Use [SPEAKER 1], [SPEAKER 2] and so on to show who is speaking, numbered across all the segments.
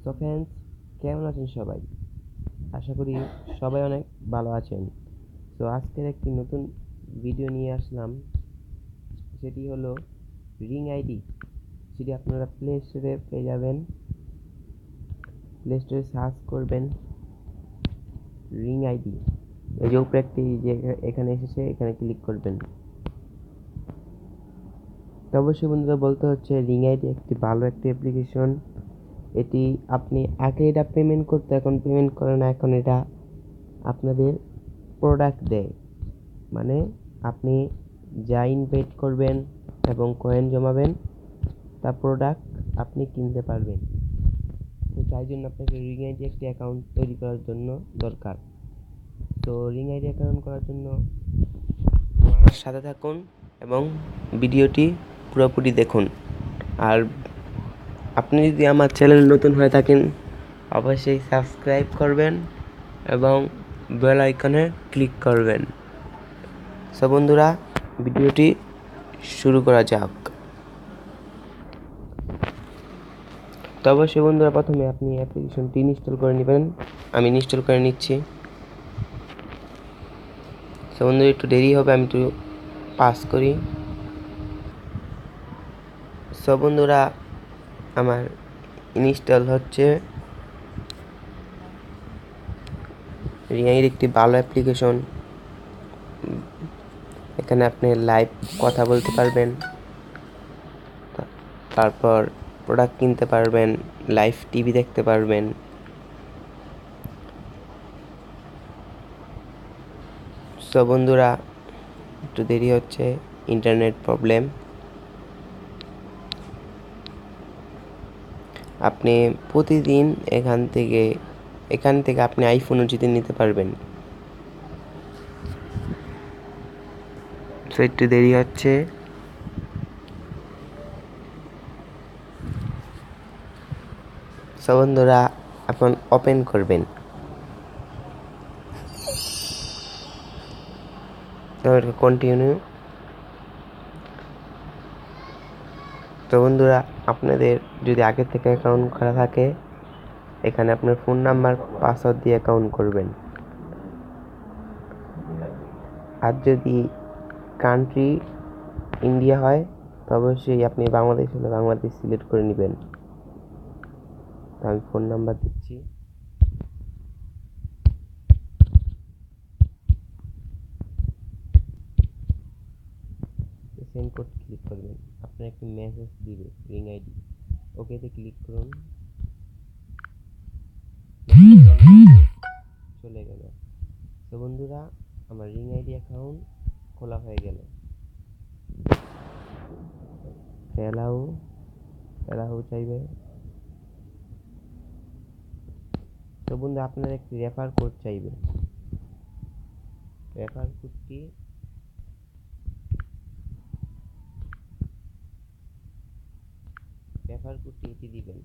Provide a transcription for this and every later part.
[SPEAKER 1] So friends, কেমন আছেন সবাই? আশা করি সবাই অনেক ভালো আছেন। তো আজকের একটি নতুন ভিডিও নিয়ে আসলাম, সেটি হলো রিং আইডি। সেটি আপনারা প্লে স্টোরে পেয়ে যাবেন। প্লে স্টোরে সার্চ করবেন রিং আইডি। এই যে উপরে একটি যে এখানে এসেছে, এখানে ক্লিক করবেন। তো অবশ্যই বন্ধুরা বলতে হচ্ছে, রিং আইডি একটি ভালো একটি অ্যাপ্লিকেশন। এটি আপনি আগে এটা পেমেন্ট করতে, এখন পেমেন্ট করে না, এখন এটা আপনাদের প্রোডাক্ট দেয়। মানে আপনি যা ইনভেস্ট করবেন এবং কয়েন জমাবেন, তা প্রোডাক্ট আপনি কিনতে পারবেন। তো তাই জন্য আপনাকে রিং আইডি একটি অ্যাকাউন্ট তৈরি করার জন্য দরকার। তো রিং আইডি অ্যাকাউন্ট করার জন্য আমার সাথে থাকুন এবং ভিডিওটি পুরোপুরি দেখুন। আর আপনি যদি আমার চ্যানেল নতুন হয়ে থাকেন, অবশ্যই সাবস্ক্রাইব করবেন এবং বেল আইকনে ক্লিক করবেন। সো বন্ধুরা, ভিডিওটি শুরু করা যাক। তো অবশ্যই বন্ধুরা, প্রথমে আপনি অ্যাপ্লিকেশনটি ইনস্টল করে নেবেন। আমি ইনস্টল করে নিচ্ছি। সো বন্ধুরা, একটু দেরি হবে, আমি একটু পাস করি। সো বন্ধুরা, আমার ইনস্টল হচ্ছে। রিংয়ের একটি ভালো অ্যাপ্লিকেশন। এখানে আপনি লাইভ কথা বলতে পারবেন, তারপর প্রোডাক্ট কিনতে পারবেন, লাইভ টিভি দেখতে পারবেন। সো বন্ধুরা, একটু দেরি হচ্ছে, ইন্টারনেট প্রবলেম। আপনি প্রতিদিন এখান থেকে আপনি আইফোনও জিতে নিতে পারবেন। তো একটু দেরি হচ্ছে। সো বন্ধুরা, এখন ওপেন করবেন। কন্টিনিউ। তো বন্ধুরা, আপনাদের যদি আগে থেকে অ্যাকাউন্ট করা থাকে, এখানে আপনার ফোন নাম্বার, পাসওয়ার্ড দিয়ে অ্যাকাউন্ট করবেন। আর যদি কান্ট্রি ইন্ডিয়া হয়, তো অবশ্যই আপনি বাংলাদেশ হলে বাংলাদেশ সিলেক্ট করে নেবেন। তো আমি ফোন নাম্বার দিচ্ছি। সেন্ড কোড ক্লিক করবেন। আপনার একটি মেসেজ দিবে রিং আইডি। ওকেতে ক্লিক করুন। চলে গেল। তো বন্ধুরা, আমার রিং আইডি অ্যাকাউন্ট খোলা হয়ে গেল। এলাও চাইবে। তো বন্ধু, আপনার একটি রেফার কোড চাইবে। রেফার কোডটি এটি দিবেন।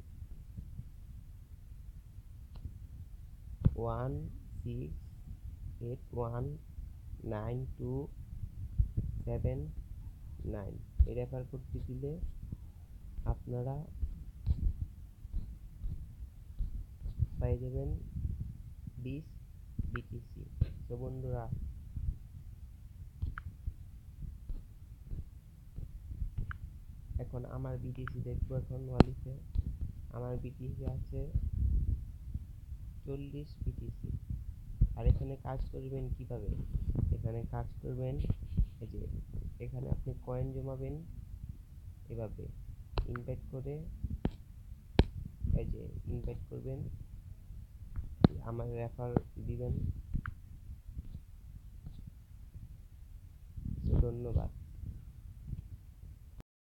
[SPEAKER 1] 1681927 এই রেফার কোডটি দিলে আপনারা পেয়ে যাবেন 20 BTC। তো বন্ধুরা, এখন আমার BTC দেখবো। এখন ওয়ালিতে আমার BTC আছে 40 BTC। আর এখানে কাজ করবেন কিভাবে? এখানে কাজ করবেন, এই যে এখানে আপনি কয়েন জমাবেন এভাবে ইনভাইট করে। এই যে ইনভাইট করবেন, আমার রেফার দিবেন। ধন্যবাদ।